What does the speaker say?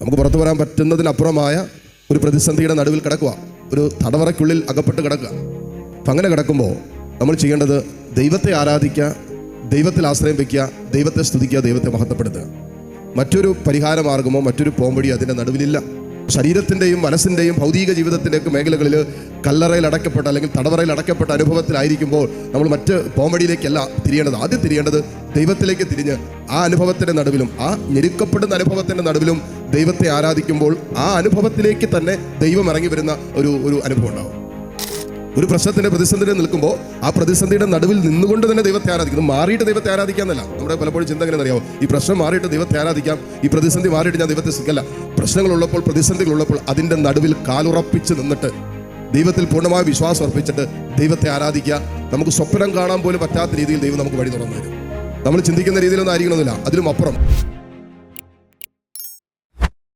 നമുക്ക് പുറത്തു വരാൻ പറ്റുന്നതിനപ്പുറമായ ഒരു പ്രതിസന്ധിയുടെ നടുവിൽ കിടക്കുക, ഒരു തടവറയ്ക്കുള്ളിൽ അകപ്പെട്ട് കിടക്കുക. അപ്പം അങ്ങനെ കിടക്കുമ്പോൾ നമ്മൾ ചെയ്യേണ്ടത് ദൈവത്തെ ആരാധിക്കുക, ദൈവത്തിൽ ആശ്രയം വയ്ക്കുക, ദൈവത്തെ സ്തുതിക്കുക, ദൈവത്തെ മഹത്വപ്പെടുത്തുക. മറ്റൊരു പരിഹാര മാർഗമോ മറ്റൊരു പോംവഴി അതിൻ്റെ നടുവിലില്ല. ശരീരത്തിൻ്റെയും മനസ്സിൻ്റെയും ഭൗതിക ജീവിതത്തിൻ്റെയൊക്കെ മേഖലകളിൽ കല്ലറയിൽ അടയ്ക്കപ്പെട്ട അല്ലെങ്കിൽ തടവറയിൽ അടയ്ക്കപ്പെട്ട അനുഭവത്തിലായിരിക്കുമ്പോൾ നമ്മൾ മറ്റ് പോംവഴിയിലേക്കല്ല തിരിയേണ്ടത്. ആദ്യം തിരിയേണ്ടത് ദൈവത്തിലേക്ക് തിരിഞ്ഞ് ആ അനുഭവത്തിൻ്റെ നടുവിലും ആ ഞെരുക്കപ്പെടുന്ന അനുഭവത്തിൻ്റെ നടുവിലും ദൈവത്തെ ആരാധിക്കുമ്പോൾ ആ അനുഭവത്തിലേക്ക് തന്നെ ദൈവം ഇറങ്ങി വരുന്ന ഒരു അനുഭവം ഉണ്ടാവും. ഒരു പ്രശ്നത്തിൻ്റെ പ്രതിസന്ധിയിൽ നിൽക്കുമ്പോൾ ആ പ്രതിസന്ധിയുടെ നടുവിൽ നിന്നുകൊണ്ട് തന്നെ ദൈവത്തെ ആരാധിക്കുന്നു. മാറിയിട്ട് ദൈവത്തെ ആരാധിക്കാന്നല്ല. നമ്മുടെ പലപ്പോഴും ചിന്ത എങ്ങനെ അറിയാമോ, ഈ പ്രശ്നം മാറിയിട്ട് ദൈവത്തെ ആരാധിക്കാം, ഈ പ്രതിസന്ധി മാറിയിട്ട് ഞാൻ ദൈവത്തെ സിക്കല്ല. പ്രശ്നങ്ങളുള്ളപ്പോൾ, പ്രതിസന്ധികളുള്ളപ്പോൾ അതിൻ്റെ നടുവിൽ കാലുറപ്പിച്ച് നിന്നിട്ട് ദൈവത്തിൽ പൂർണ്ണമായ വിശ്വാസം അർപ്പിച്ചിട്ട് ദൈവത്തെ ആരാധിക്കുക. നമുക്ക് സ്വപ്നം കാണാൻ പോലും പറ്റാത്ത രീതിയിൽ ദൈവം നമുക്ക് വഴി തുറന്നു തരും. നമ്മൾ ചിന്തിക്കുന്ന രീതിയിലൊന്നും ആയിരിക്കണമെന്നില്ല, അതിലും അപ്പുറം.